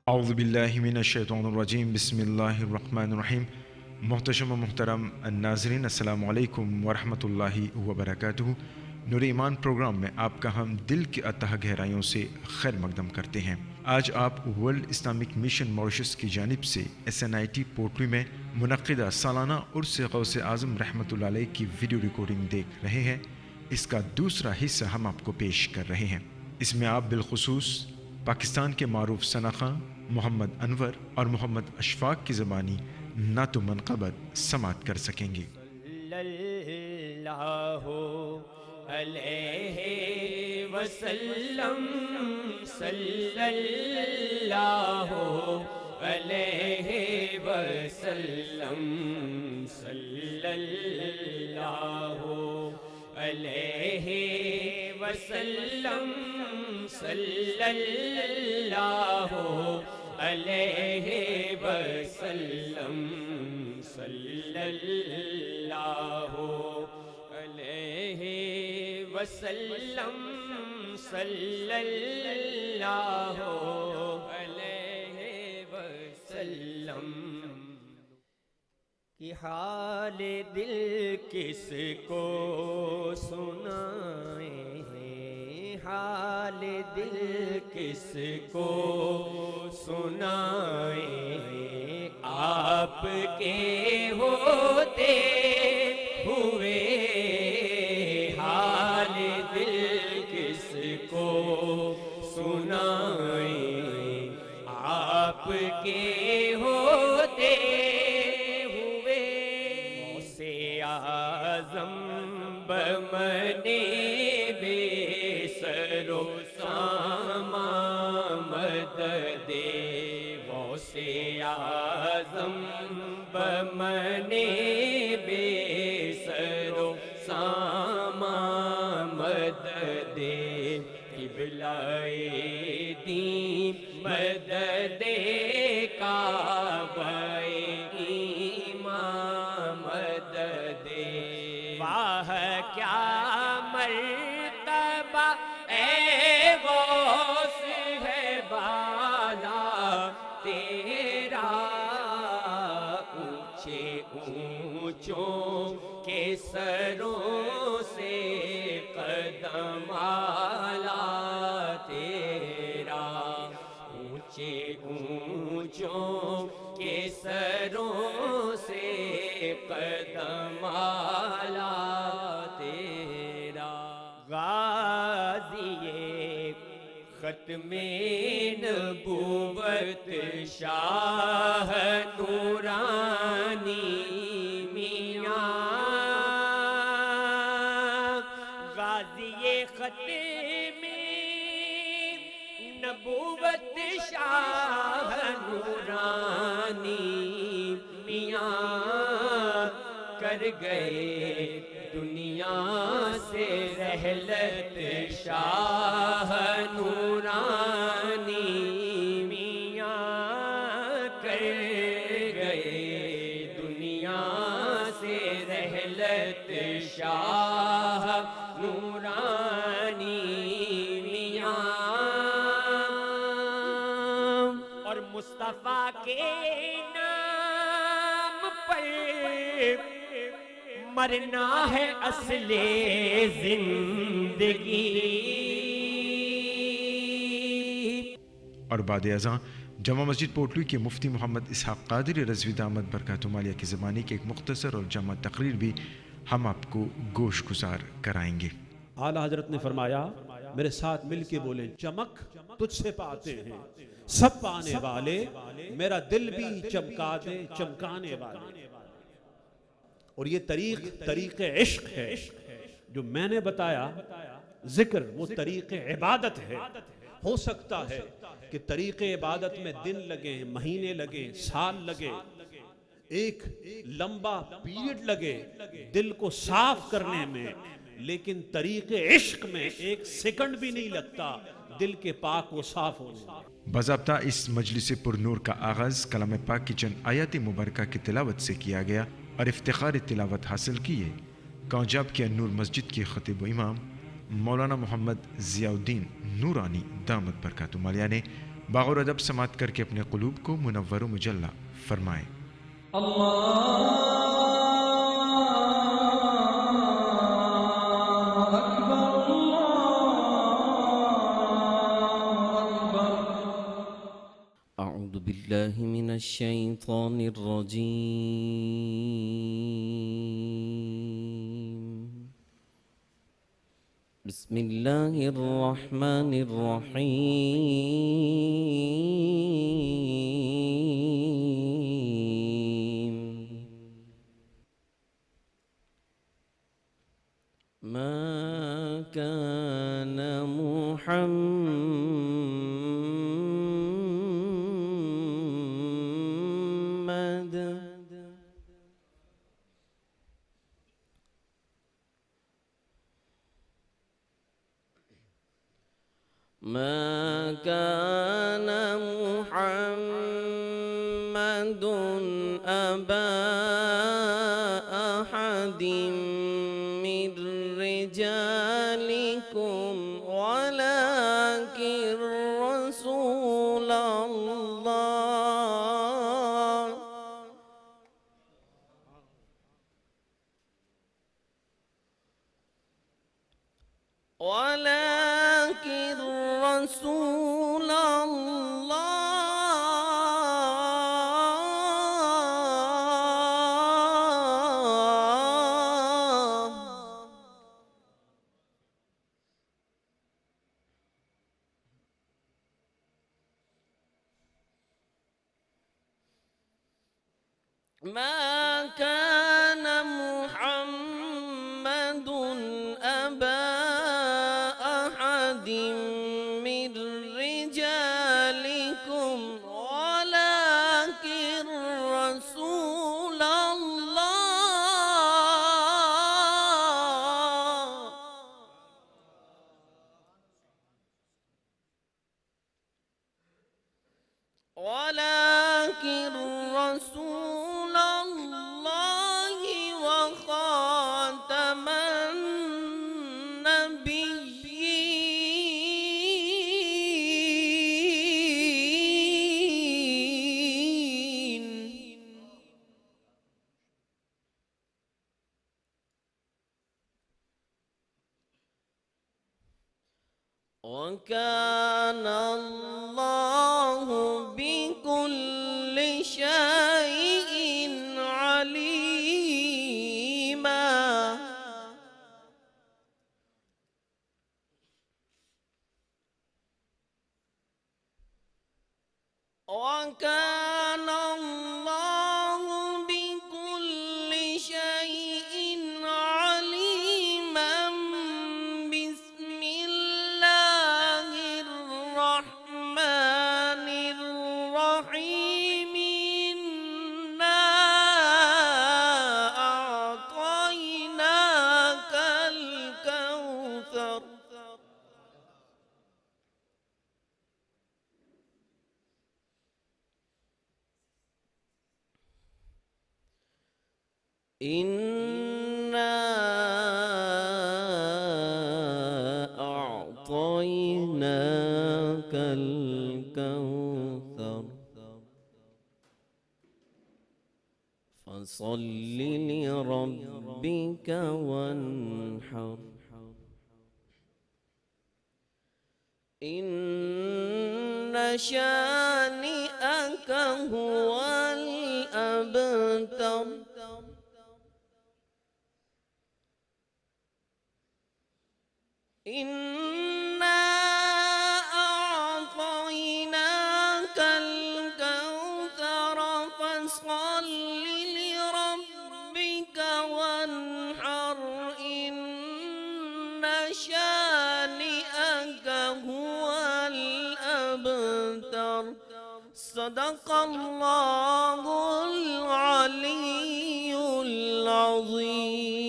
اعوذ باللہ من الشیطان الرجیم، بسم اللہ الرحمن الرحیم۔ محتشم و محترم ناظرین، السلام علیکم ورحمۃ اللہ وبرکاتہ۔ نور ایمان پروگرام میں آپ کا ہم دل کی اتہ گہرائیوں سے خیر مقدم کرتے ہیں۔ آج آپ ورلڈ اسلامک مشن ماریشس کی جانب سے SNIT پورٹری میں منعقدہ سالانہ عرس غوث اعظم رحمۃ اللہ علیہ کی ویڈیو ریکارڈنگ دیکھ رہے ہیں۔ اس کا دوسرا حصہ ہم آپ کو پیش کر رہے ہیں۔ اس میں آپ بالخصوص پاکستان کے معروف ثنا خاں محمد انور اور محمد اشفاق کی زبانی نعت و منقبت سماعت کر سکیں گے۔ صلی اللہ علیہ وسلم، صلی اللہ علیہ وسلم، صلی اللہ علیہ وسلم، صلی اللہ علیہ وسلم، صلی اللہ علیہ وسلم، صلی اللہ علیہ وسلم۔ کہ حال دل کس کو سنائیں، حال دل کس کو سنائیں، آپ کے ہوتے ہوئے حال دل کس کو سنائیں، آپ کے ہوتے ہوئے غوث اعظم بمنے بے سرو ساما مدد، غوث اعظم بمنے بے سرو ساما مدد، قبلہ دین مدد کعبہ ایمان مدد۔ واہ کیا مرتبہ اے غوث ہے بالا تیرا، اونچے اونچوں کے سروں سے قدم اعلیٰ تیرا، اونچے اونچوں کے سروں سے قدم اعلیٰ تیرا۔ غازی ختم نبوت شاہ نورانی میاں، غازی ختم نبوت شاہ نورانی میاں، کر گئے دنیا سے رحلت شاہ نورانی میاں، کر گئے دنیا سے رحلت شاہ نورانی میاں، اور مصطفیٰ کے نام پر مرنا ہے اصل زندگی۔ اور بعد ازاں جامع مسجد پورٹری کے مفتی محمد اسحاق قادری رضوی دامت برکاتہ عالیہ کی زبانی کی ایک مختصر اور جامع تقریر بھی ہم آپ کو گوش گزار کرائیں گے۔ اعلیٰ حضرت نے فرمایا، میرے ساتھ مل کے بولیں، چمک تجھ سے پاتے ہیں سب پانے والے، میرا دل بھی چمکا دے چمکانے والے۔ اور یہ طریق عشق ہے جو میں نے بتایا، ذکر وہ طریق عبادت ہے۔ ہو سکتا ہے کہ طریق عبادت میں دن لگے، مہینے لگے، سال لگے، ایک لمبا پیریڈ لگے دل کو صاف کرنے میں، لیکن طریق عشق میں ایک سیکنڈ بھی نہیں لگتا دل کے پاک و صاف ہونے میں۔ باضابطہ اس مجلس پر نور کا آغاز کلام پاک کی چند آیات مبارکہ کی تلاوت سے کیا گیا اور افتخار تلاوت حاصل کیے۔ کامیاب کیا نور مسجد کے خطیب و امام مولانا محمد ضیاء الدین نورانی دامت برکاتہ عالیہ نے باغ و ادب سماعت کر کے اپنے قلوب کو منور و مجلہ فرمائیں۔ أعوذ بالله من الشيطان الرجيم. بسم الله الرحمن الرحيم. ما كان محمد أبا أحد من رجالكم ولكن رسول الله رسول الله ما كان محمد أبا أحد من رجالكم ولكن رسول الله وخاتم النبيين. وكان الله بكل شيء عليما. وكان الله بكل شيء عليما. بسم الله الرحمن الرحيم. إنا أعطيناك الكوثر. إنا أعطيناك الكوثر فصل لربك وانحر. إن شانئك هو الأبتر. إنا أعطيناك الكوثر فصل لربك وانحر. إن شانئك هو الأبتر. صدق الله العلي العظيم.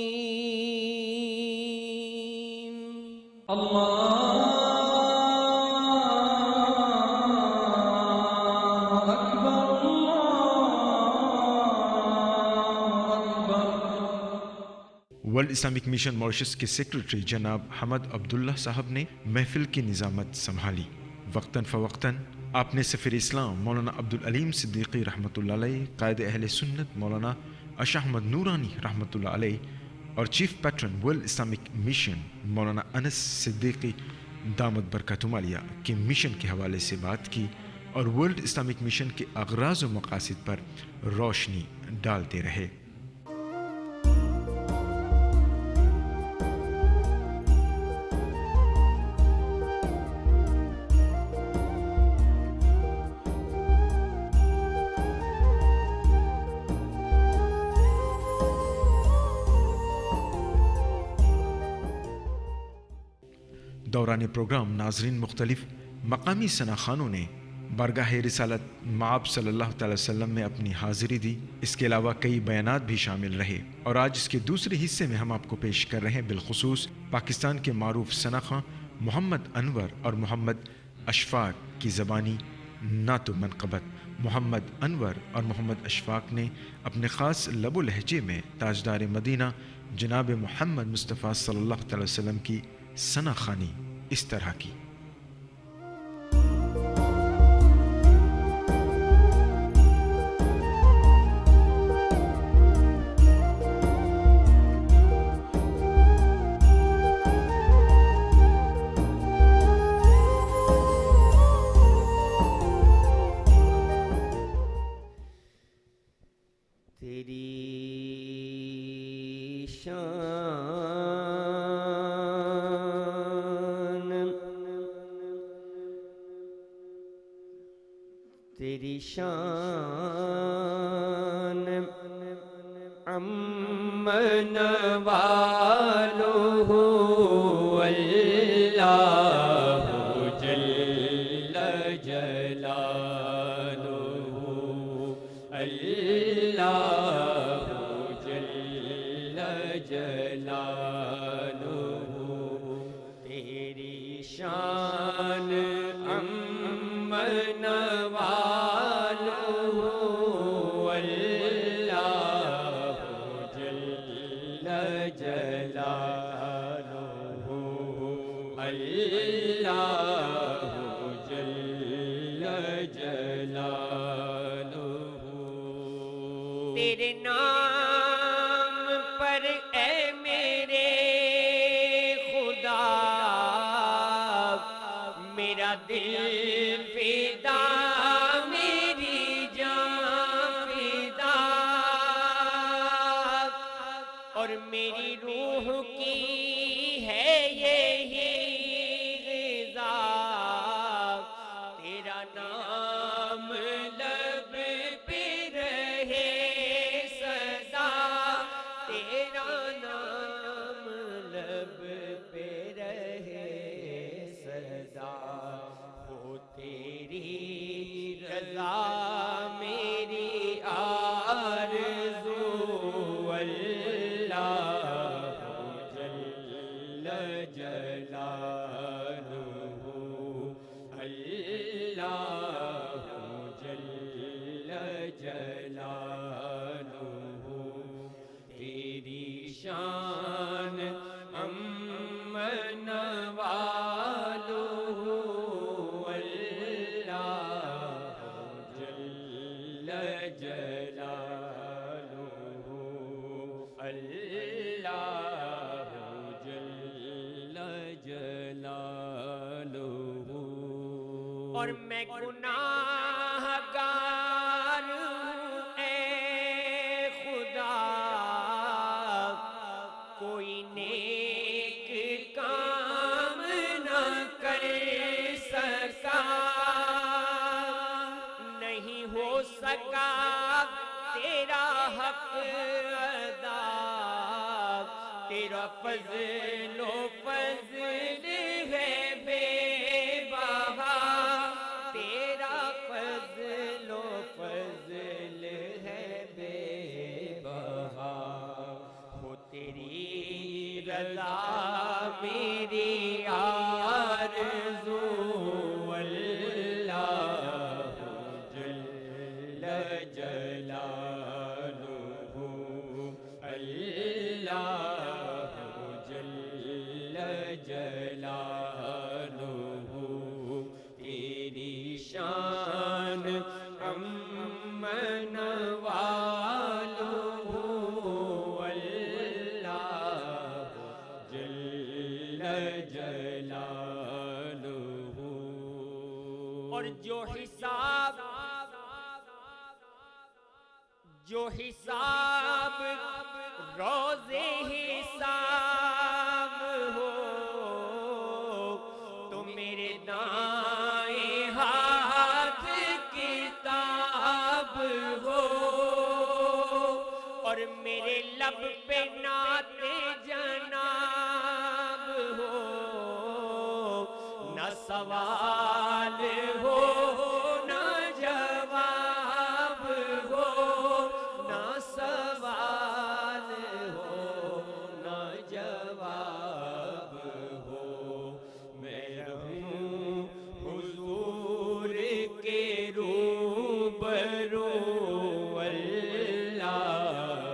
ورلڈ اسلامک مشن ماریشس کے سیکرٹری جناب حمد عبداللہ صاحب نے محفل کی نظامت سنبھالی۔ وقتاً فوقتاً آپ نے سفیر اسلام مولانا عبدالعلیم صدیقی رحمۃ اللہ علیہ، قائد اہل سنت مولانا اشا احمد نورانی رحمۃ اللہ علیہ اور chief pattern world Islamic mission مولانا انس صدیقی دامت برکاتہم عالیہ کے مشن کے حوالے سے بات کی اور ورلڈ اسلامک مشن کے اغراض و مقاصد پر روشنی ڈالتے رہے۔ دوران پروگرام ناظرین مختلف مقامی ثناخوانوں نے بارگاہ رسالت مآب صلی اللہ تعالی وسلم میں اپنی حاضری دی۔ اس کے علاوہ کئی بیانات بھی شامل رہے اور آج اس کے دوسرے حصے میں ہم آپ کو پیش کر رہے ہیں بالخصوص پاکستان کے معروف ثناخواں محمد انور اور محمد اشفاق کی زبانی نعت و منقبت۔ محمد انور اور محمد اشفاق نے اپنے خاص لب و لہجے میں تاجدار مدینہ جناب محمد مصطفیٰ صلی اللہ تعالی وسلم کی ثنا خوانی اس طرح کی۔ تیری شان امن والو اللہ جل جلالہ اللہ جل جلالہ تیری شان امن تیرے نام پر اے میرے خدا میرا دل فدا میری جان فدا اور میری روح کی ہے یہی غذا تیرا نام لب پہ رہے سدا تیرا نام لب پہ رہے سدا ہو تیری رضا میری آرزو اللہ جل جلالہ اللہ جل جلالہ تیری شان امن والو اللہ جل جلالہ اللہ جل جلالہ اور میں گناہ گار ہوں اے خدا کوئی نیک کام نہ کر سکا نہیں ہو سکا تیرا حق ادا تیرا فضل و فضل ہے بے بہا تیرا فضل و فضل ہے بے بہا ہو تیری رضا میری آرزو اللہ جل جلالہ اللہ جل اور جو حساب روزے حساب ہو تو میرے دائیں ہاتھ کتاب ہو اور میرے لب پہ نعت جناب ہو نہ سوال ہو نہ جواب ہو نہ سوال ہو نہ جواب ہو میں رہوں حضور کے روبرو اللہ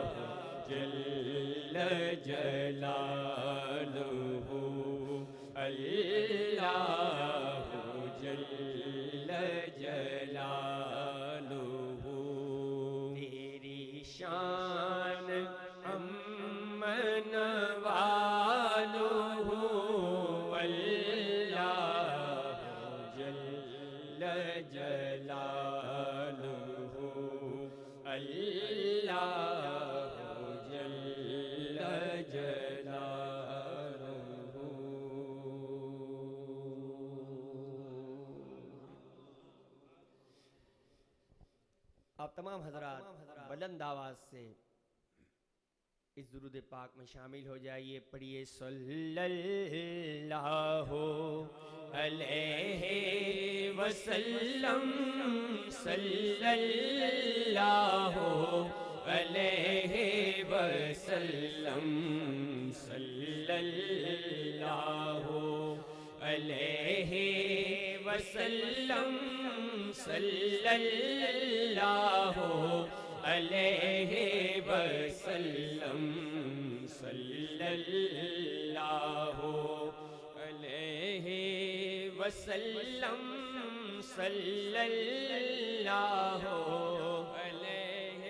جل جلالہ اللہ جل جلالہ تیری شان امن والو اللہ جل جلالہ اللہ جل جلالہ آپ تمام حضرات بلند آواز سے اس درود پاک میں شامل ہو جائیے. پڑھیے صلی اللہ علیہ وسلم صلی اللہ علیہ وسلم صلی اللہ علیہ وسلم صلی اللہ علیہ وسلم صلی اللہ علیہ وسلم صلی اللہ علیہ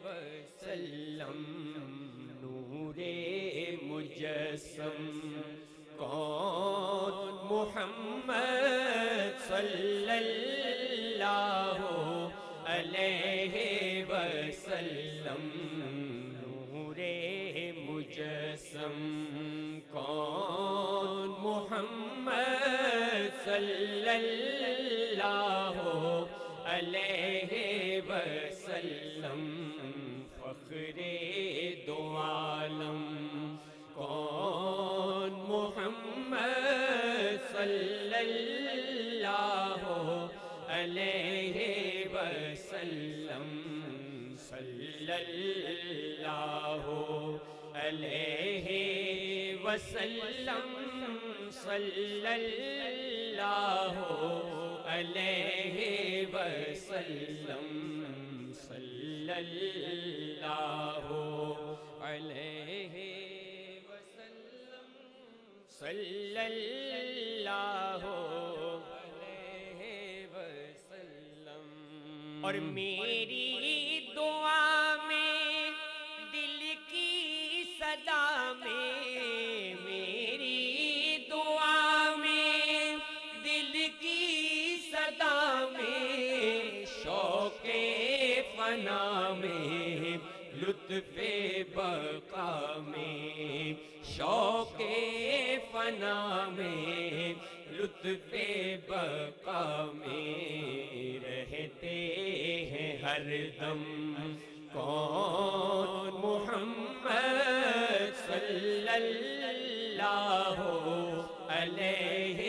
وسلم. نور مجسم کون محمد صلی اللہ علیہ وسلم. نور مجسم کون محمد صلی اللہ علیہ وسلم. فخر دو عالم کون محمد صلی اللہ علیہ وسلم. صلی اللہ علیہ وسلم صلی اللہ علیہ وسلم صلی اللہ علیہ وسلم صلی اللہ علیہ وسلم. اور میری دعا میں دل کی صدا میں میری دعا میں دل کی صدا میں شوق فنا میں لطف بقا میں شوق فنا میں لطف بقا میں رہتے ہیں ہر دم کون محمد صلی اللہ علیہ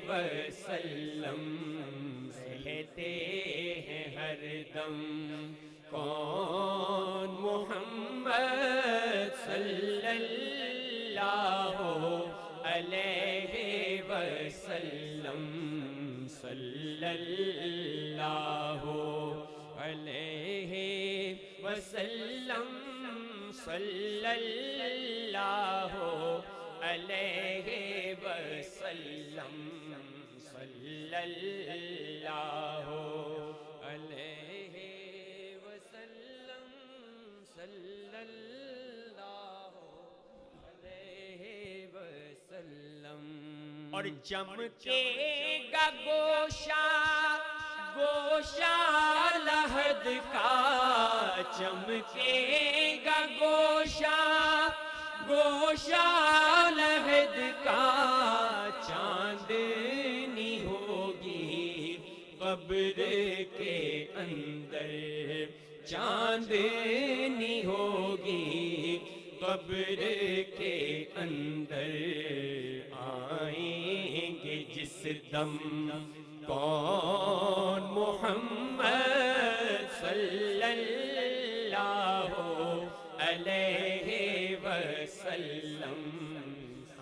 وسلم. رہتے ہیں ہر دم کون محمد صلی اللہ علیہ وسلم. صلی اللہ علیہ وسلم صلی اللہ علیہ وسلم صلی اللہ علیہ وسلم صلی اللہ علیہ وسلم. اور چمکے گا گوشہ گوشہ لحد کا چمکے گا گوشہ گوشہ لحد کا چاندنی ہوگی قبر کے اندر چاندنی ہوگی قبر کے اندر آئیں گے جس دم کون محمد صلی اللہ علیہ وسلم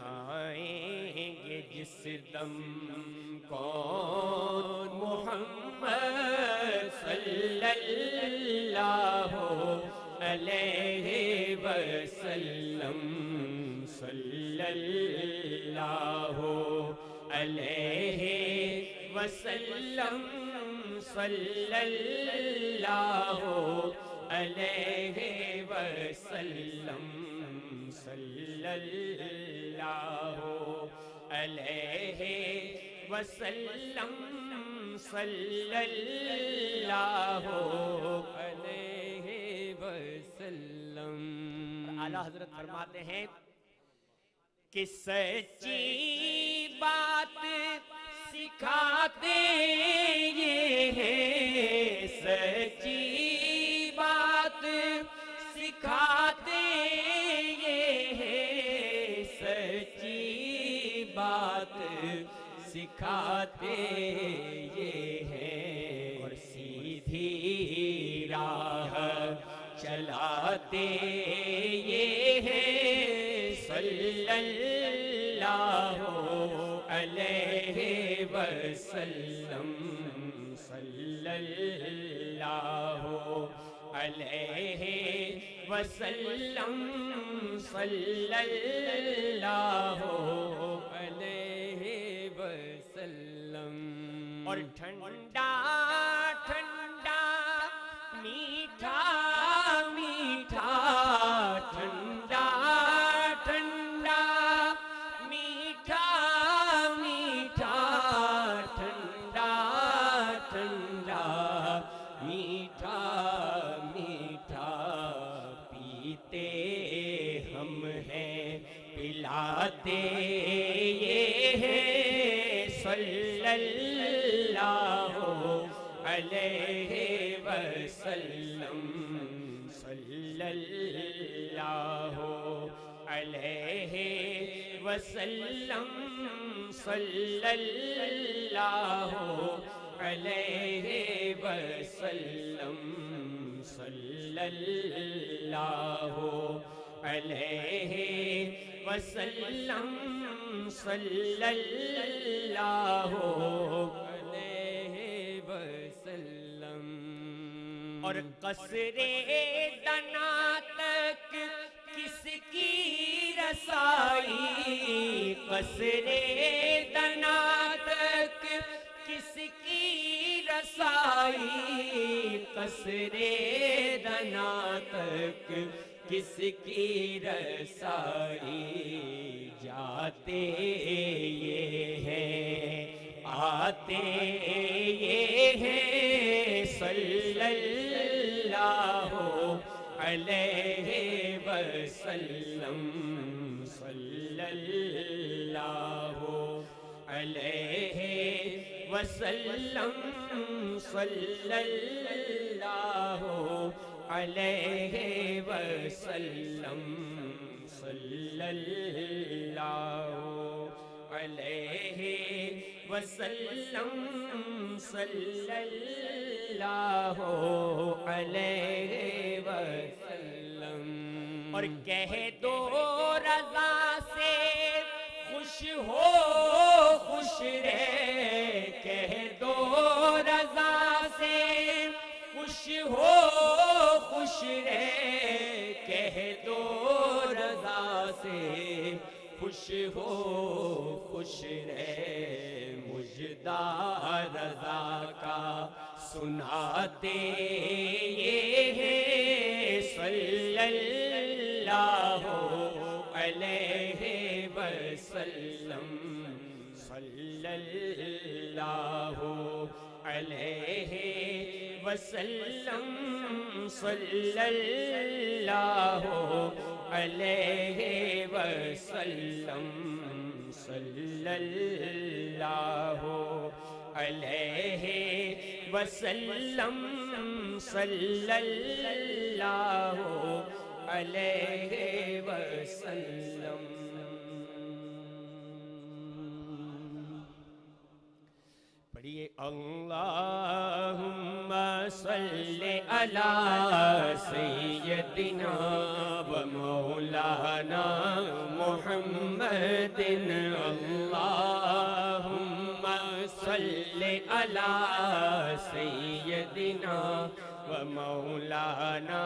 آئیں گے جس دم کون محمد صلی اللہ علیہ وسلم صلی اللہ علیہ وسلم صلی اللہ علیہ وسلم صلی اللہ علیہ وسلم صلی اللہ علیہ وسلم. اعلیٰ حضرت فرماتے ہیں کہ سچی بات سکھاتے یہ ہیں سچی بات سکھاتے یہ ہیں سچی بات سکھاتے یہ ہیں اور سیدھی راہ چلاتے یہ ہیں صلی اللہ علیہ وسلم صلی اللہ علیہ وسلم صلی اللہ علیہ وسلم. اور ٹھنڈا ٹھنڈا میٹھا میٹھا ٹھنڈا ٹھنڈا میٹھا میٹھا ٹھنڈا ٹھنڈا میٹھا میٹھا پیتے ہم ہیں پلاتے یہ ہیں صلی اللہ علیہ وسلم صلی اللہ علیہ وسلم صلی اللہ علیہ وسلم صلی اللہ علیہ وسلم صلی اللہ علیہ وسلم. اور قصر دنا تک کس کی رسائی قصر دنا تک کس کی رسائی قصر دنا تک کس کی رسائی جاتے یہ ہیں آتے یہ ہیں صلی اللہ علیہ وسلم صلی اللہ علیہ وسلم صلی اللہ علیہ وسلم صلی اللہ علیہ وسلم صلی اللہ علیہ وسلم. اور کہہ دو رضا سے خوش ہو خوش رہ کہہ دو رضا سے خوش ہو خوش رہ کہہ دو رضا سے خوش ہو خوش رہ مجدہ رضا کا سناتے یہ ہیں صلی اللہ علیہ وسلم صلی اللہ علیہ وسلم صلی اللہ علیہ وسلم صلی اللہ علیہ وسلم صلی اللہ علیہ وسلم. پڑھیے اللہم صلی علی سیدنا و مولانا محمد. اللہم صلی علی سیدنا و مولانا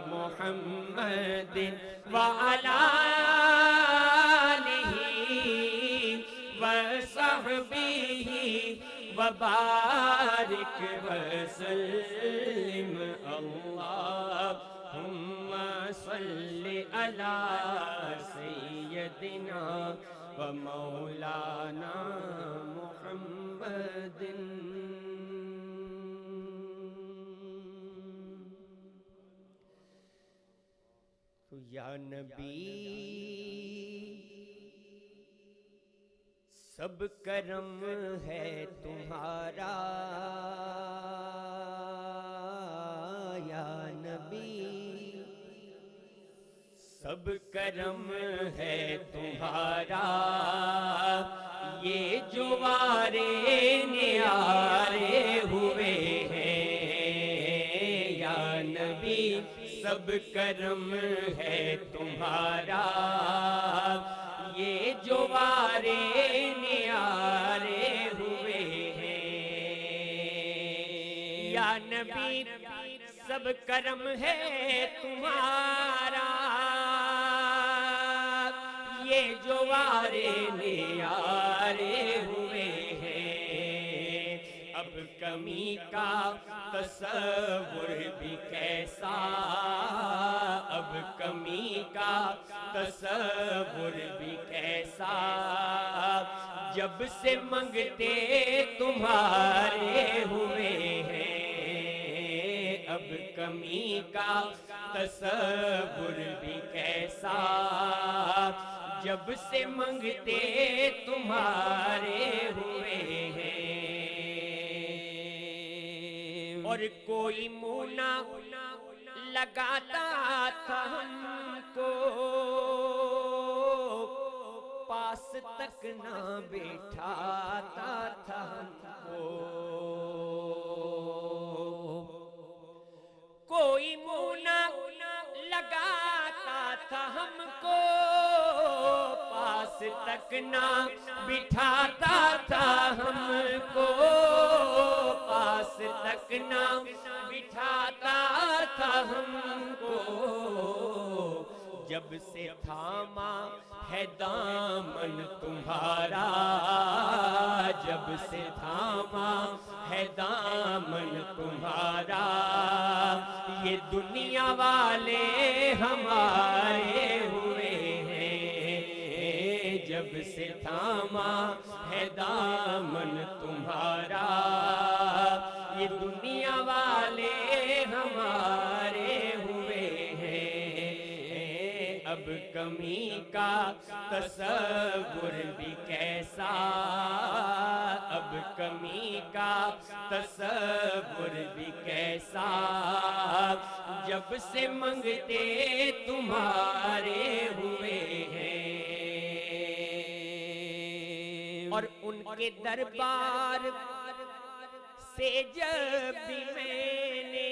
محمد وعلی آلہ وصحبہ وبارک وسلم. اللہم صلی علی سیدنا و مولانا محمد. تو یا نبی سب کرم ہے تمہارا، یا نبی سب کرم ہے تمہارا. یہ جو وارے نیارے ہوئے ہیں یا نبی سب کرم ہے تمہارا. یہ جو وارے نیارے ہوئے ہیں یا نبی سب کرم ہے تمہارا. یہ جو وارے نیارے ہوئے ہیں اب کمی کا تصور بھی کیسا، اب کمی کا تصور بھی کیسا. جب سے منگتے تمہارے ہوئے ہیں اب کمی کا تصور بھی کیسا. جب سے منگتے تمہارے ہوئے ہیں اور کوئی منہ نہ لگاتا تھا ہم کو، پاس تک نہ بیٹھاتا تھا ہم کو. کوئی منہ نہ لگاتا تھا ہم کو، پاس تک نہ بٹھاتا تھا ہم کو، پاس تک نہ بٹھاتا تھا ہم کو. جب سے تھاما ہے دامن تمہارا، جب سے تھاما ہے دامن تمہارا. یہ دنیا والے ہمارے ہوئے ہیں جب سے تھاما ہے دامن تمہارا. یہ دنیا والے ہمارے ہوئے ہیں اب کمی کا تصور بھی کیسا، اب کمی کا تصور بھی کیسا. جب سے منگتے تمہارے ہوئے ہیں اور ان کے دربار سے جب بھی میں نے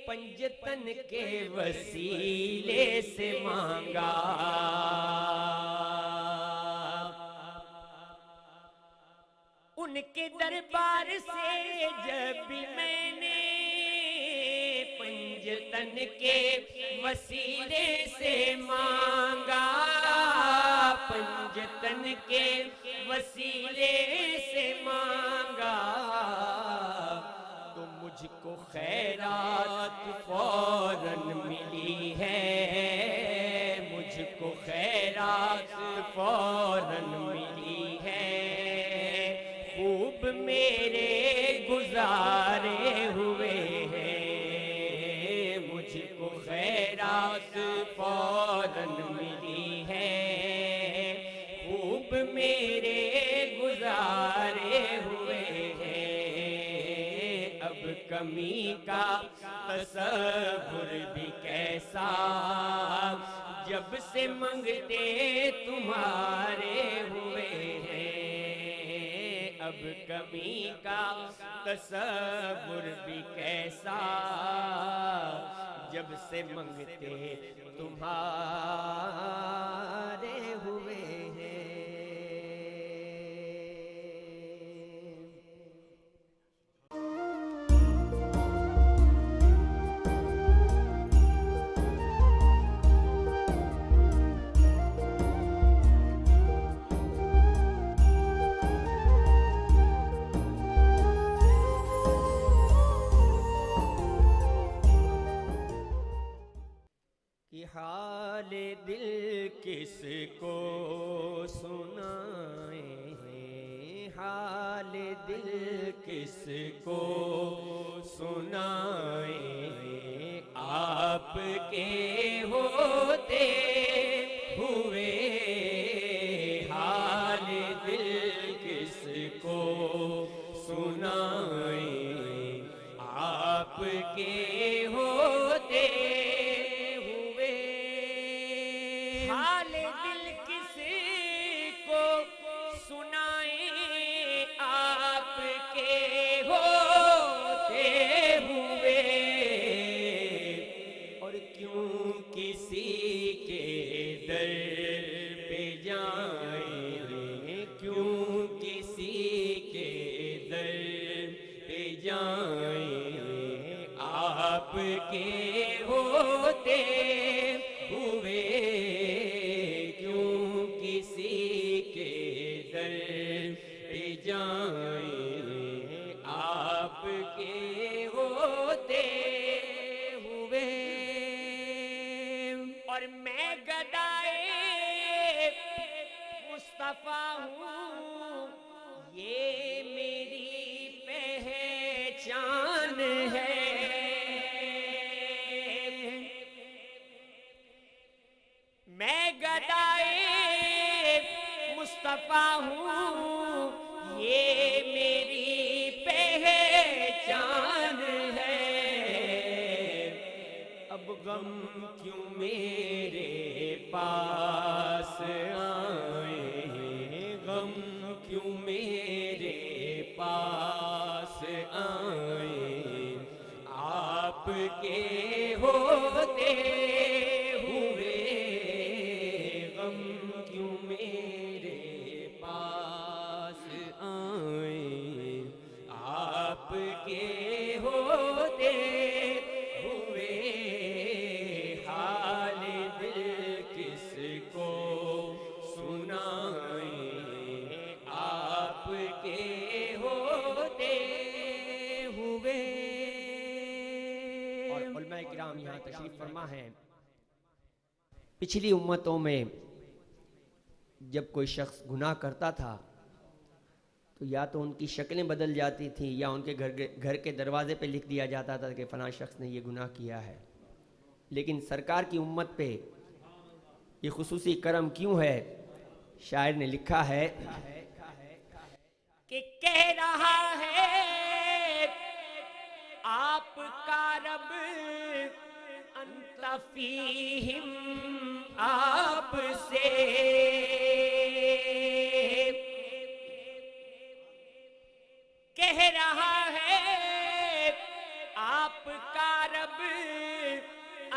پنجتن کے وسیلے سے مانگا، ان کے دربار سے جب بھی میں نے پنجتن کے وسیلے سے مانگا، پنجتن کے وسیلے سے مانگا، تو مجھ کو خیرات فوراً ملی ہے، مجھ کو خیرات فوراً ملی ہے. خوب گزارے ہوئے ہیں، مجھ کو خیرات فوراً ملی ہے، خوب میرے گزارے ہوئے ہیں، اب کمی کا تصور بھی کیسا، جب سے منگتے تمہارے ہوئے ہیں، اب کمی کا تصور بھی کیسا، جب سے منگتے تمہارے ہوئے ہیں۔ کہ حال دل کس کو سنائیں، حال دل کس کو سنائیں، آپ کے ہوتے ہوئے، حال دل کس کو سنائیں، آپ کے ہوتے ہوئے، حال دل کس کو سنائیں، آپ کے ہوتے ہوئے، اور کیوں کسی کے در پہ جائیں، کیوں کسی کے در پہ جائیں، آپ کے ہوتے ہوئے، کیوں کسی کے در پہ جائیں، آپ کے ہوتے ہوئے، اور میں گدائے مصطفیٰ ہوں، یہ میری پہچان ہے، میں گدائے مصطفیٰ ہوں، یہ میری پہچان ہے، اب غم کیوں میرے پاس آئیں، غم کیوں میرے پاس آئیں، آپ کے ہوتے ہوئے، غم کیوں میرے پاس آئیں، آپ کے ہوتے ہوئے، حال دل کس کو سنائیں، آپ کے ہوتے ہوئے۔ اور علماء کرام یہاں تشریف فرما ہے، پچھلی امتوں میں جب کوئی شخص گناہ کرتا تھا تو یا تو ان کی شکلیں بدل جاتی تھیں، یا ان کے گھر کے دروازے پہ لکھ دیا جاتا تھا کہ فلاں شخص نے یہ گناہ کیا ہے، لیکن سرکار کی امت پہ یہ خصوصی کرم کیوں ہے؟ شاعر نے لکھا ہے کہ کہہ رہا ہے آپ کا رب انت فیہم، آپ سے کہہ رہا ہے آپ کا رب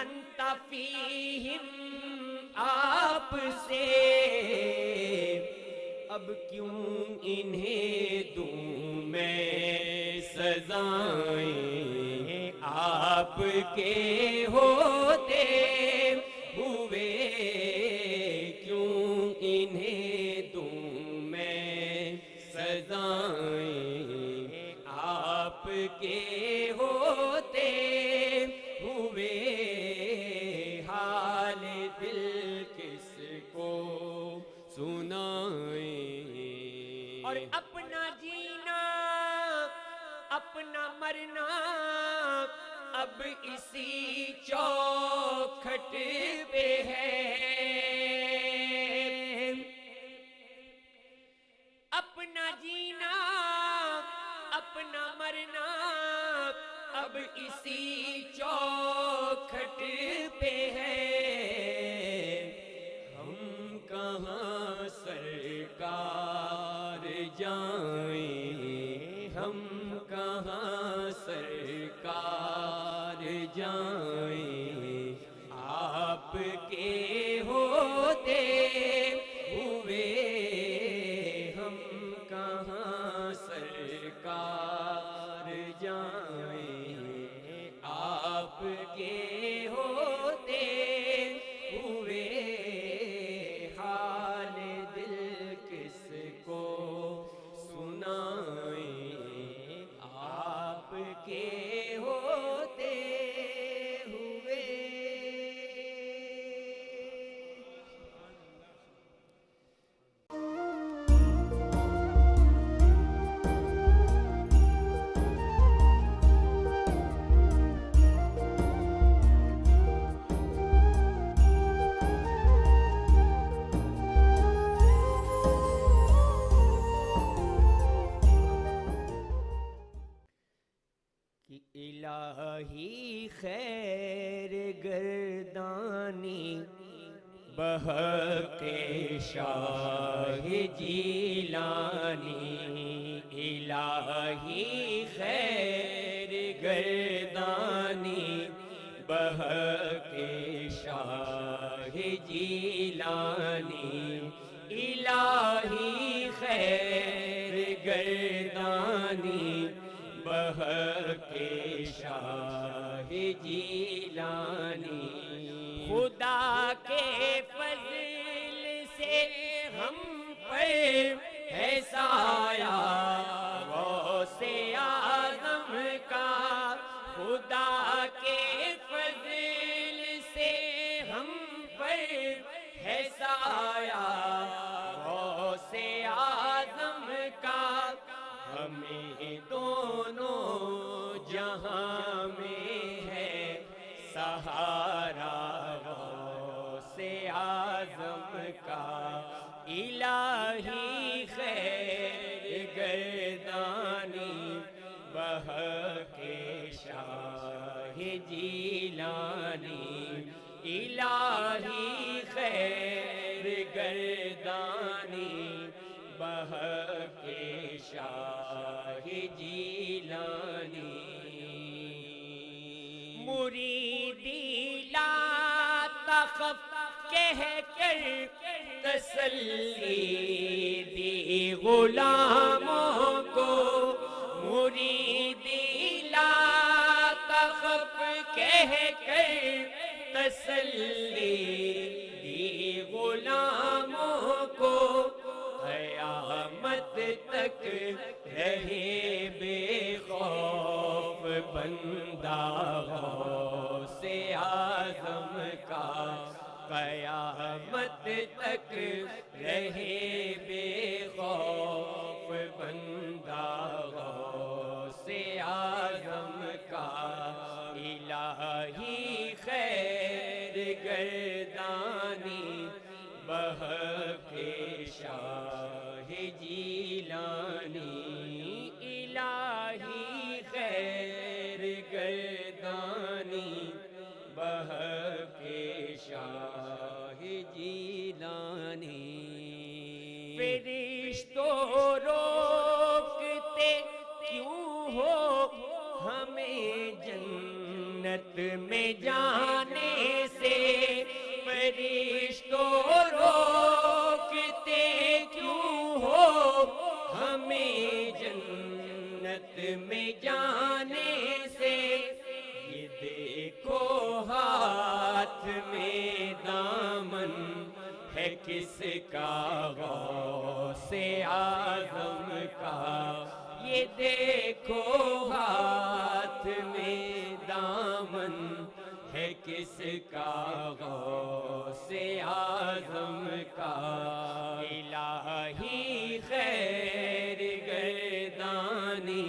انت فیہم، آپ سے، اب کیوں انہیں دوں میں سزائیں، آپ کے ہوتے ہوئے، کیوں انہیں دوں میں سزائیں، آپ کے ہوتے ہوئے، حال دل کس کو سنائیں، اور اپنا جینا اپنا مرنا اب اسی چوکھٹ پہ ہے، اپنا جینا اپنا مرنا اب اسی چوکھٹ پہ ہے، ہم کہاں سرکار جائیں، ہم کہاں سرکار جائیں، آپ کے ہوتے ہوئے ہم کہاں سرکار جائیں، آپ کے ہوتے ہوئے حال دل کس کو سنائیں، آپ کے ہوتے ہوئے۔ کہ الہی خیر گردانی بحق شاہ جیلانی، الہی خیر گردانی بحق شاہ جیلانی، الہی خیر گردانی بحق شاہ جیلانی، خدا کے فضل سے ہم پر ہے سایہ غوث اعظم کا، خدا کے فضل سے ہم پر ہے سایہ غوث اعظم کا، ہمیں دونوں جہاں میں ہے سہارا غوث اعظم کا، الہی خیر گردانی بحق شاہ جیلانی، الہی خیر گردانی بحق شاہ جیلانی، مریدی لا تخف کہہ کر تسلی دی غلاموں کو، مریدی لا تخف کہہ کر تسلی دی غلاموں کو، قیامت تک رہے بے خوف بندہ غوث اعظم کا، قیامت تک رہے بے خوف بندہ غوث اعظم کا، الہی خیر گردانی بحق شاہ جیلانی، الہی خیر گردانی بحق شاہ جیلانی، فرشتوں روکتے کیوں ہو ہمیں جنت میں جانے سے، فرشتوں روکتے کیوں ہو ہمیں جنت میں جانے سے، یہ دیکھو ہاتھ میں دامن ہے کس کا غوث اعظم کا، یہ دیکھو ہاتھ میں دامن ہے کس کا غوث اعظم کا، الہی خیر گردانی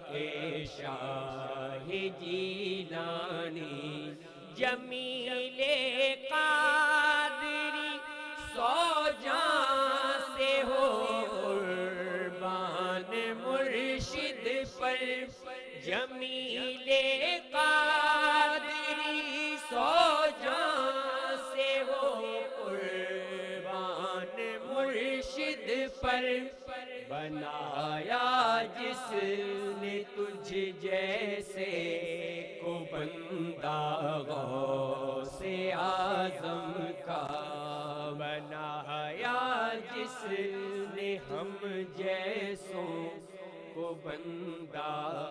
کے شاہ جیلانی جمیل قادری سو جان سے ہو قربان مرشد پر جمیل قادری سو جان سے ہو قربان مرشد پر بنایا جس نے تجھ جیسے کو بندہ غوث اعظم کا بنایا جس نے ہم جیسوں کو بندہ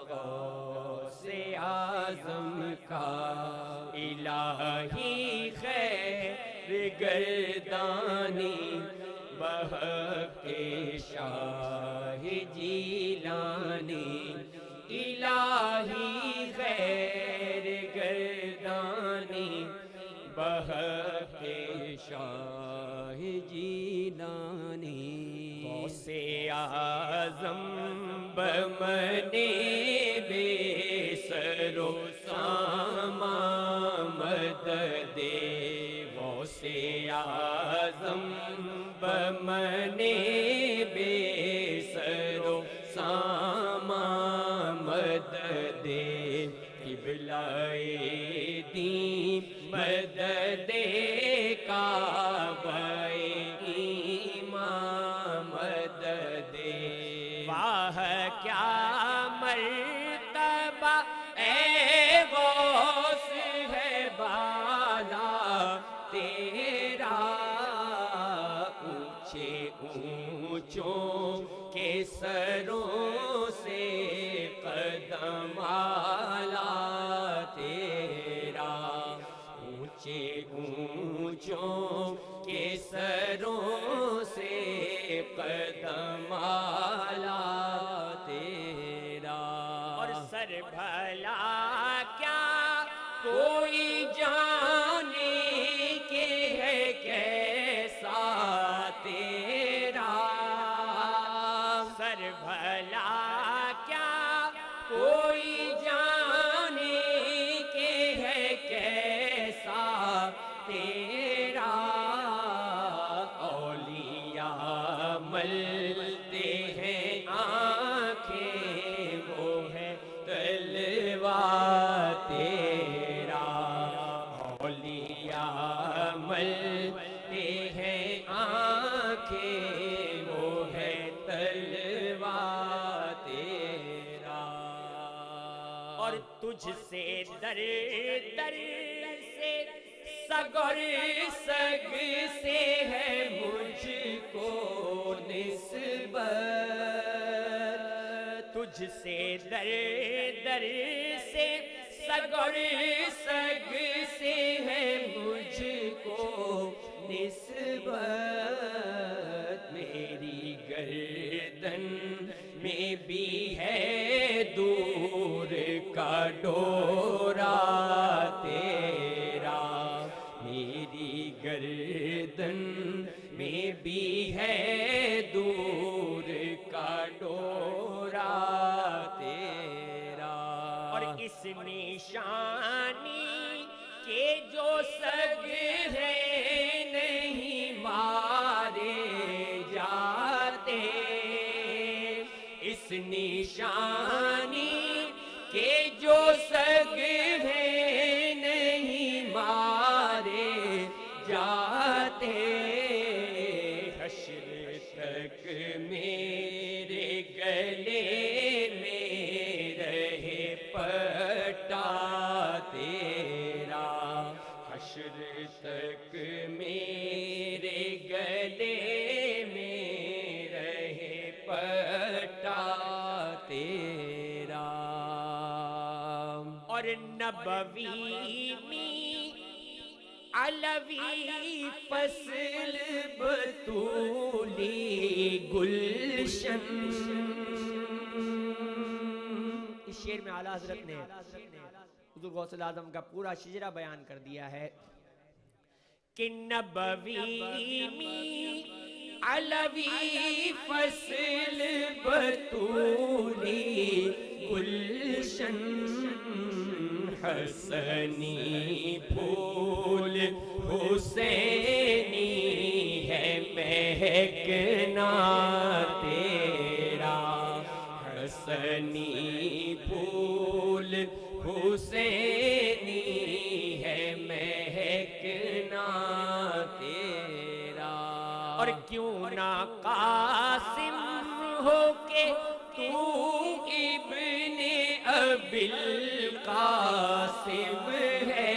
غوث اعظم کا الہی خیر گردانی بحق شاہ جیلانی الہی خیر گردانی بحق شاہ جیلانی غوث اعظم بمنے بے سر و سامان مدد غوث اعظم بمنے بے سر و سامان مدد قبلہ دین مدد کعبہ ایمان مدد واہ کیا مرتبہ اے غوث ہے بالا تیرا اونچے اونچوں کے سروں سے قدم آلا تیرا اونچے اونچوں کے سروں سے قدم آلا تیرا اور سر بھلا کیا کوئی جانے کے ہے کیسا تیرا سر بھلا کیا کوئی جانے کے ہے کیسا تیرا اولیاء ملتے ہیں آنکھیں وہ ہے تلوار تیرا اولیاء ملتے ہیں آنکھیں وہ ہے تلوار تیرا اور تجھ سے در در سے سگر سگ سے ہے مجھ کو نسبت تجھ سے در در سے سگر سگ سے ہے مجھ کو نسبت میری گردن میں بھی ہے دور کا ڈورا تیرا میری گردن میں بھی ہے دور کا ڈورا تیرا اور اس نشانی کے جو سگ ہے نہیں مارے جاتے اس نشانی کے جو سگ ہے نہیں مارے جاتے حشر تک میرے گلے میں رہے پٹا تیرا حشر تک میرے گلے میں رہے پٹا تیرا اور نبوی میں علوی فصل بطولی گلشن اس شعر میں اعلیٰ حضرت نے حضور غوث اعظم کا پورا شجرہ بیان کر دیا ہے کہ نبوی میں علوی فصل بطولی گلشن حسنی پھول حسینی ہے مہکنا تیرا، حسنی پھول حسینی ہے مہکنا تیرا۔ اور کیوں نہ قاسم ہو کے تو ابن ابی القاسم ہے،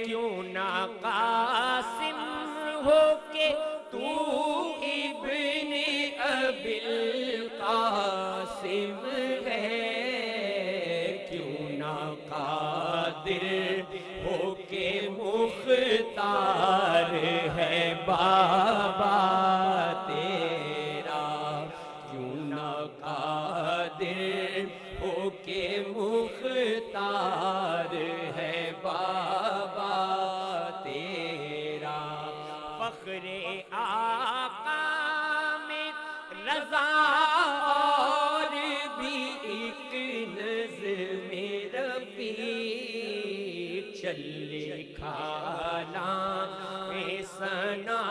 کیوں نہ قاسم ہو کے تو ابن ابی القاسم ہے، کیوں نہ قادر ہو کے مختار ہے بابا تیرا، کیوں نہ قادر ہو کے مختار ہے بابا تیرا۔ فخر آقا میں رضا اور بھی ایک نظم رفیق، چلے کھانا سنا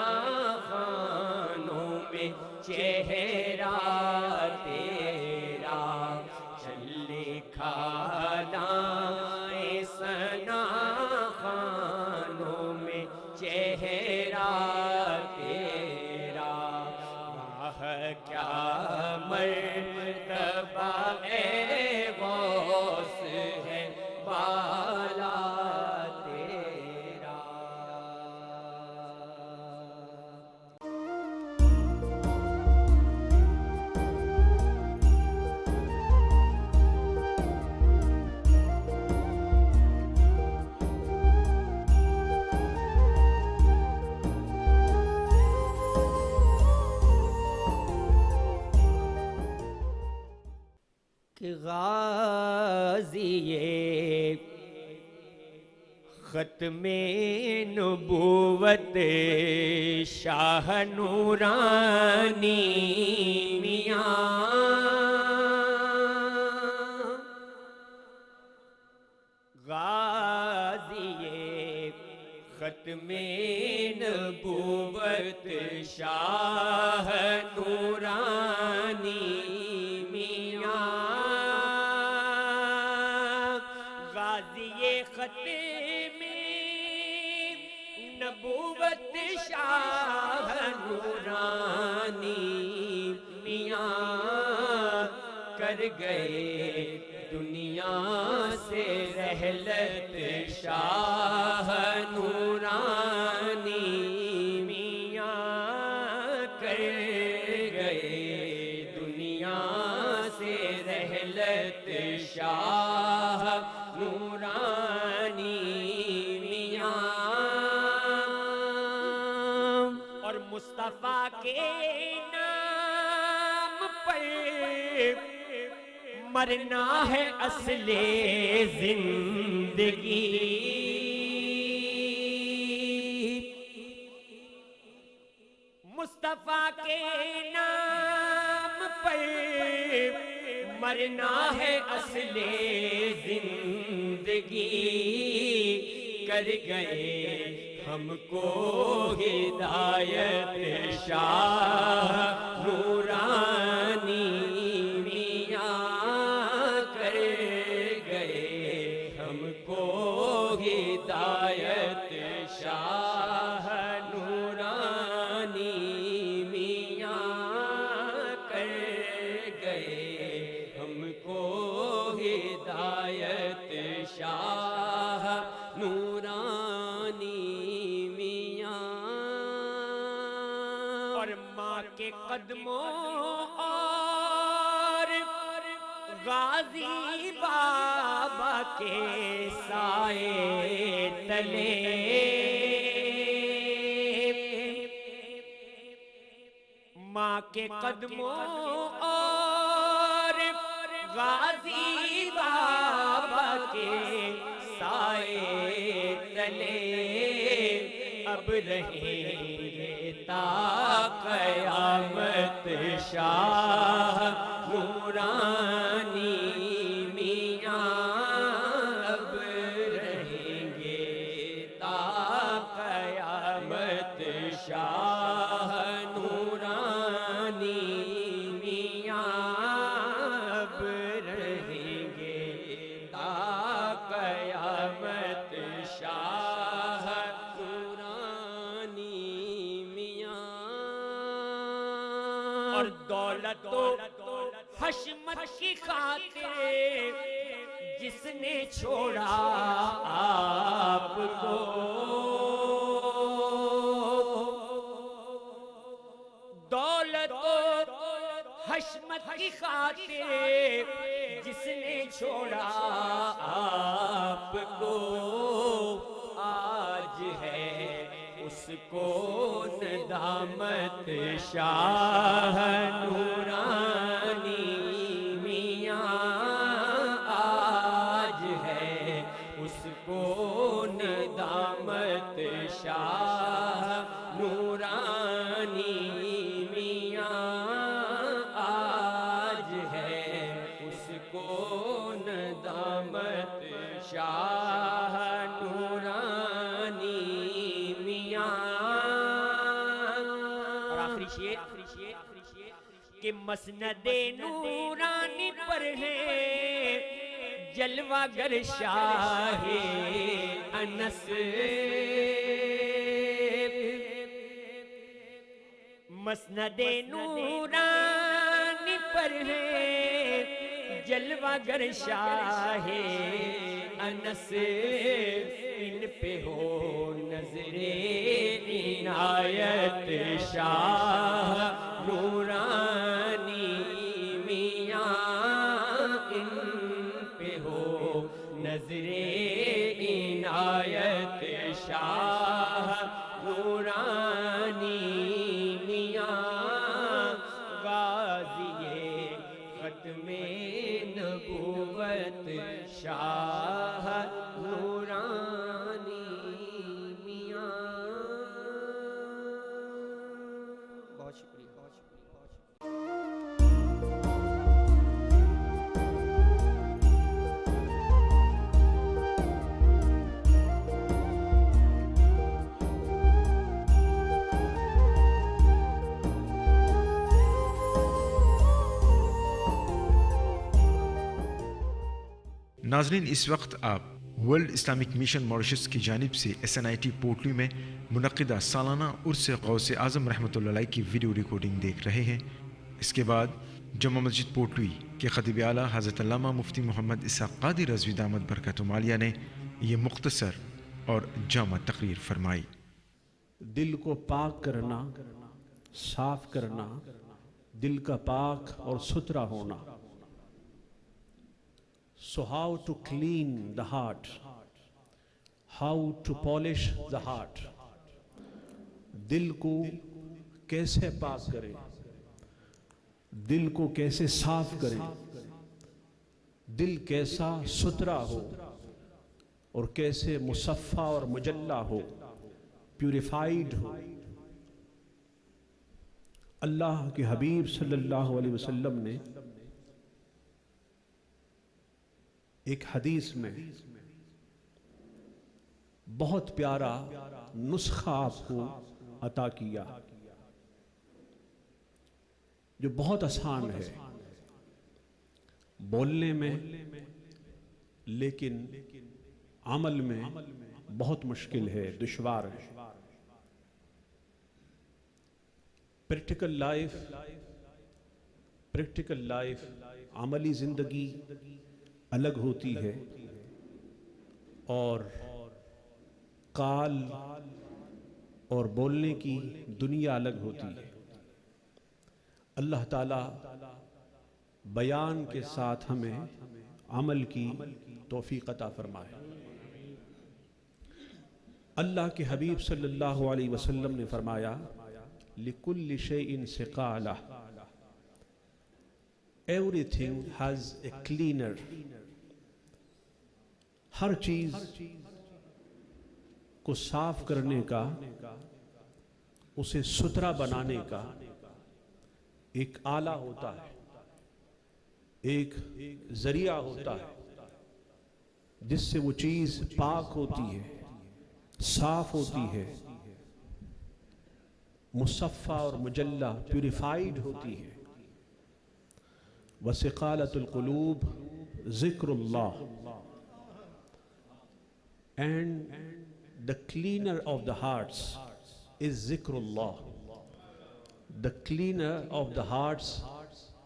خانوں میں چہرہ تیرا، چلے کھانا سنا خانوں میں چہرہ تیرا۔ واہ کیا مرتبہ اے غوث ہے بالا تیرا۔ کہ غازی ختم نبوت شاہ نورانی میاں، غازی ختم نبوت شاہ نورانی میاں، غازی ختم نبوت شاہ نورانی میاں، کر گئے دنیا سے رحلت شاہ نورانی میاں، کر گئے دنیا سے رحلت شاہ نورانی میاں۔ اور مصطفیٰ کے نام پر مرنا ہے اصل زندگی، مصطفیٰ کے نام پر مرنا ہے اصل زندگی، کر گئے ہم کو ہدایت شاہ نورانی میاں، کر گئے ہم کو ہدایت شاہ نورانی میاں، کر گئے ہم کو ہدایت شاہ نورانی میاں۔ اور ماں کے قدموں اور غازی بابا کے سائے تلے، ماں کے قدموں اور غازی بابا کے سائے تلے، اب رہیں گے تا قیامت شاہ نورانی میاں اب رہیں گے تا قیامت شاہ نورانی میاں، اور دولت و حشمت کی خاطر جس نے چھوڑا آپ کو، دولت و حشمت کی خاطر جس نے چھوڑا آپ کو، آج ہے اس کو ندامت شاہ نورانی میاں، آج ہے اس کو ندامت شاہ نورانی میاں، آج ہے اس کو ندامت شاہ نورانی میاں۔ اور آخری شعر کہ مسند نورانی پر ہے جلوہ گر شاہ انس، مسند نورانی پر ہے جلوہ گر شاہ انس، ان پہ ہو نظر عنایت شاہ نورانی میاں، ان پہ ہو نظر عنایت شاہ نورانی میاں، غازی ختم نبوت شاہ نورانی میاں۔ بہت شکریہ، بہت شکریہ، بہت شکریہ۔ ناظرین، اس وقت آپ ورلڈ اسلامک مشن ماریشس کی جانب سے SNIT پورٹلی میں منعقدہ سالانہ عرس غوث اعظم رحمۃ اللہ علیہ کی ویڈیو ریکارڈنگ دیکھ رہے ہیں۔ اس کے بعد جامع مسجد پورٹلی کے خطیب اعلیٰ حضرت علامہ مفتی محمد اسحاق قادری رضوی دامت برکاتہ عالیہ نے یہ مختصر اور جامع تقریر فرمائی۔ دل کو پاک کرنا، صاف کرنا، دل کا پاک اور ستھرا ہونا۔ So how to clean the heart, how to polish the heart. دل کو کیسے پاک کریں، دل کو کیسے صاف کریں، دل کیسا ستھرا ہو اور کیسے مصفا اور مجلہ ہو، پیوریفائیڈ ہو۔ اللہ کے حبیب صلی اللہ علیہ وسلم نے ایک حدیث میں بہت پیارا نسخہ آپ کو عطا کیا جو بہت آسان ہے بولنے میں، لیکن عمل میں بہت مشکل ہے، دشوار ہے۔ پریکٹیکل لائف، عملی زندگی الگ ہوتی ہے، اور قال اور بولنے کی دنیا الگ ہوتی ہے۔ اللہ تعالیٰ بیان کے ساتھ ہمیں عمل کی توفیق عطا فرمائے۔ اللہ کے حبیب صلی اللہ علیہ وسلم نے فرمایا لِكُلِّ شَيْءٍ سِقَالَةٌ، everything has a cleaner۔ ہر چیز کو صاف کرنے کا، اسے ستھرا بنانے کا ایک آلہ ہوتا ہے، ایک ذریعہ ہوتا ہے جس سے وہ چیز پاک ہوتی ہے، صاف ہوتی ہے۔ مصفہ اور مجلہ پیوریفائیڈ ہوتی ہے. وسقالۃ القلوب ذکر اللہ. And the cleaner of the hearts is zikrullah. The cleaner of the hearts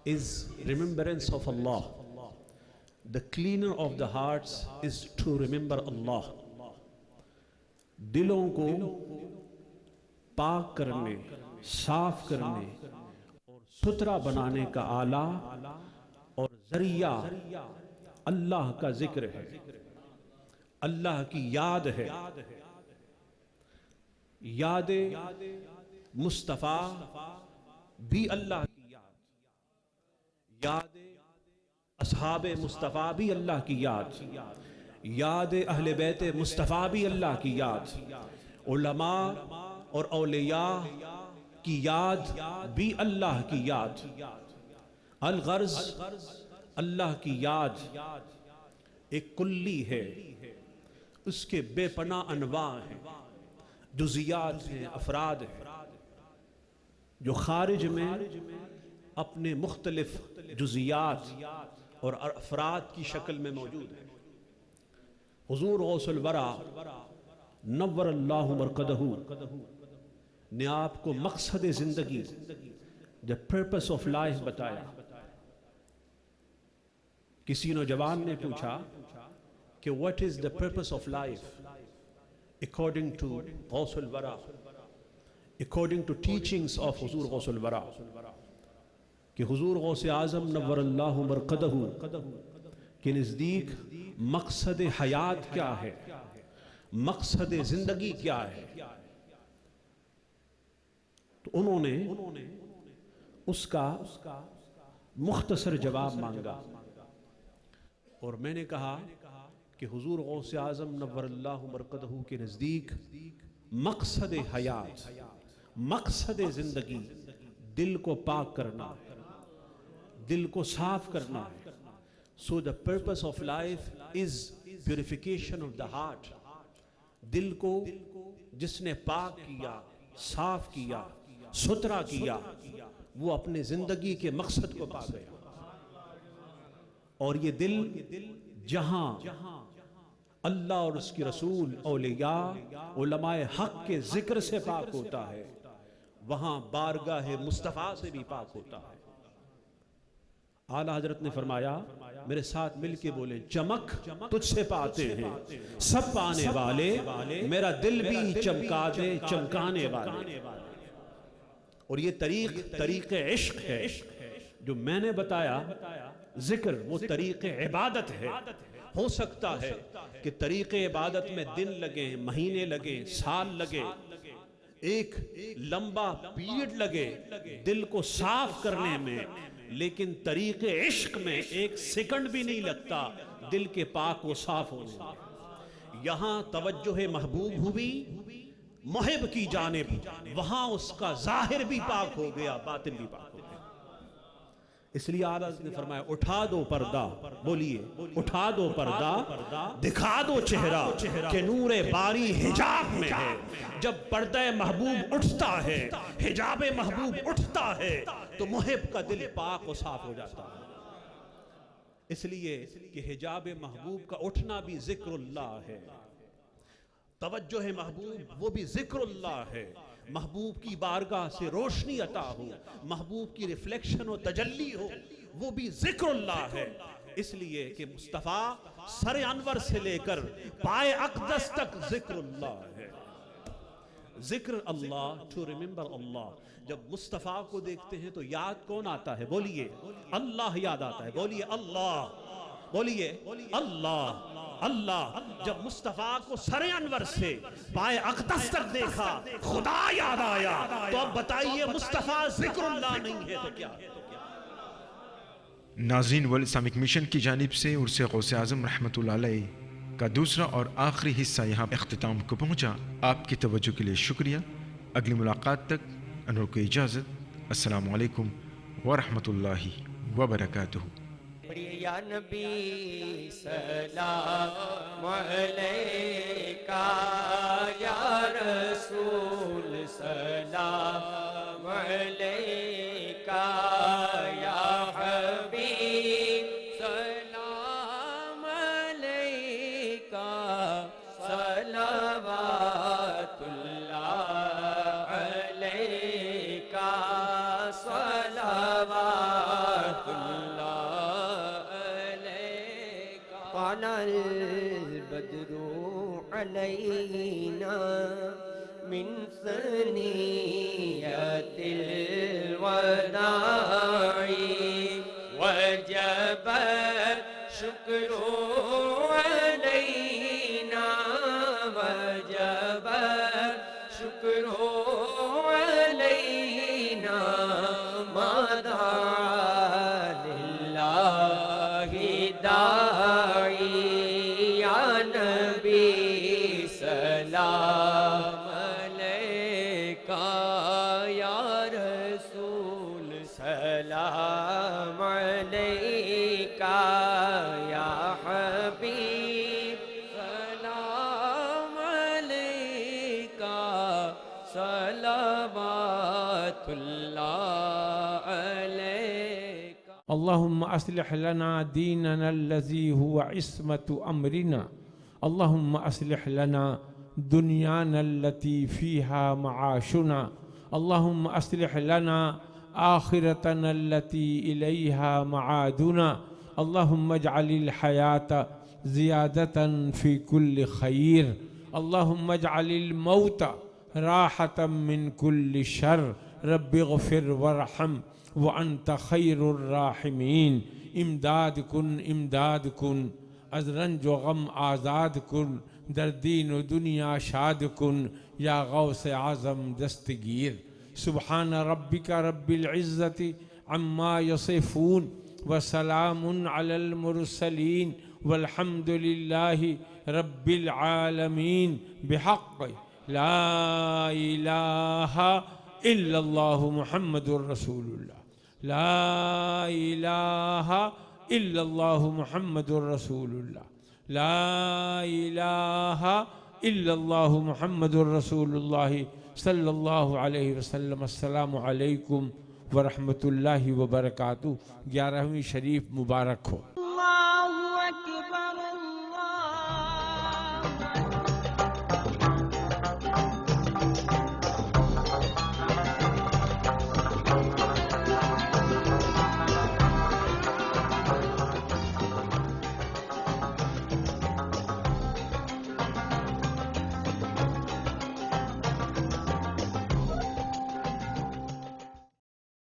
is remembrance of Allah. The cleaner of the hearts is to remember Allah. دلوں کو پاک کرنے، صاف کرنے اور ستھرا بنانے کا آلہ اور ذریعہ اللہ کا ذکر ہے، اللہ کی یاد ہے. یاد مصطفیٰ بھی اللہ کی یاد، یاد اصحاب مصطفیٰ بھی اللہ کی یاد، یاد اہل بیت مصطفیٰ بھی اللہ کی یاد، علماء اور اولیاء کی یاد بھی اللہ کی یاد. الغرض اللہ کی یاد ایک کلی ہے، اس کے بے پناہ انواع ہیں، جزیات ہیں، افراد ہیں جو خارج میں اپنے مختلف جزیات اور افراد کی شکل میں موجود ہیں. حضور غوث الورا نور اللہ مرقدہ نے آپ کو مقصد زندگی the purpose of life بتایا. کسی نوجوان نے پوچھا کہ what is the purpose of life according to Ghaus Ellora, according to teachings of حضور غوث الورا, کہ حضور غوث اعظم نور اللہ مرقدہ کے نزدیک مقصد حیات کیا ہے, مقصد زندگی کیا ہے. تو انہوں نے اس کا مختصر جواب مانگا اور میں نے کہا کہ حضور غوث اعظم نور اللہ مرقدہ کے نزدیک مقصد حیات, مقصد زندگی دل کو پاک کرنا ہے, دل کو صاف کرنا ہے. So the purpose of life is purification of the heart. دل کو جس نے پاک کیا, صاف کیا, ستھرا کیا, وہ اپنے زندگی کے مقصد کو پا گیا. اور یہ دل جہاں اللہ اور اس کی رسول, اولیاء, علماء حق کے ذکر سے پاک ہوتا ہے, وہاں بارگاہ مصطفیٰ سے بھی پاک ہوتا ہے. اعلیٰ حضرت نے فرمایا, میرے ساتھ مل کے بولیں, چمک تجھ سے پاتے ہیں سب پانے والے, میرا دل بھی چمکا دے چمکانے والے. اور یہ طریق عشق ہے جو میں نے بتایا. ذکر وہ طریق عبادت ہے. ہو سکتا ہے کہ طریق عبادت میں دن لگے, مہینے لگے, سال لگے, ایک لمبا پیریڈ لگے دل کو صاف کرنے میں, لیکن طریق عشق میں ایک سیکنڈ بھی نہیں لگتا دل کے پاک و صاف ہونے میں. یہاں توجہ محبوب ہوئی محب کی جانب, وہاں اس کا ظاہر بھی پاک ہو گیا, باطن بھی پاک ہو گیا. اس لیے اعلیٰ نے فرمایا, اٹھا دو پردہ, بولیے اٹھا دو پردہ, دکھا دو چہرہ کہ نور باری حجاب میں ہے. جب پردہ محبوب اٹھتا ہے, حجاب محبوب اٹھتا ہے, تو محب کا دل پاک و صاف ہو جاتا ہے. اس لیے کہ حجاب محبوب کا اٹھنا بھی ذکر اللہ ہے, توجہ محبوب وہ بھی ذکر اللہ ہے. محبوب کی بارگاہ سے روشنی عطا ہو, محبوب کی ریفلیکشن و تجلی ہو, وہ بھی ذکر اللہ ہے. اس لیے کہ مصطفیٰ سر انور سے لے کر پائے اقدس تک ذکر اللہ ہے. ذکر اللہ, to remember اللہ. جب مصطفیٰ کو دیکھتے ہیں تو یاد کون آتا ہے؟ بولیے اللہ یاد آتا ہے. بولیے اللہ, بولیے اللہ, اللہ. جب مصطفیٰ کو سر انور سے پائے اقدس تک دیکھا, خدا یاد آیا. تو اب بتائیے مصطفیٰ ذکر اللہ نہیں ہے تو کیا ہے؟ ناظرین, ورلڈ اسلامک مشن کی جانب سے عرس غوث اعظم رحمۃ اللہ علیہ کا دوسرا اور آخری حصہ یہاں اختتام کو پہنچا. آپ کی توجہ کے لیے شکریہ. اگلی ملاقات تک انور کو اجازت. السلام علیکم ورحمۃ اللہ وبرکاتہ. یا نبی سلام علیکہ, یا رسول سلام علیکہ یا حبیب سلام علیکہ صلوات اللہ علیکہ صلوات اللہ علیکہ طلع البدر علینا من ثنیۃ الوداع وجب الشکر علینا وجب الشکر علینا ما دعا للہ داعی یا نبی سلام علیکہ یا رسول سلام علیکہ یا حبیب سلام علیکہ صلوات اللہ علیکہ اللهم أصلح لنا ديننا الذي هو عصمة أمرنا اللهم أصلح لنا دنيانا التي فيها معاشنا اللهم أصلح لنا آخرتنا التي إليها معادنا اللهم اجعل الحياة زيادة في كل خير اللهم اجعل الموت راحة من كل شر رب اغفر وارحم وأنت خير الراحمين امداد کن از رنج و غم آزاد کن در دین و دنیا شاد کن یا غوث اعظم دستگیر سبحان ربک رب العزت عما یصفون وسلام علی المرسلین والحمد للہ رب العالمین بحق لا الہ الا اللہ محمد رسول اللہ لا الہ الا اللہ محمد رسول اللہ لا الہ الا اللہ محمد رسول اللہ صلی اللہ علیہ وسلم السلام علیکم ورحمۃ اللہ وبرکاتہ 11ویں شریف مبارک ہو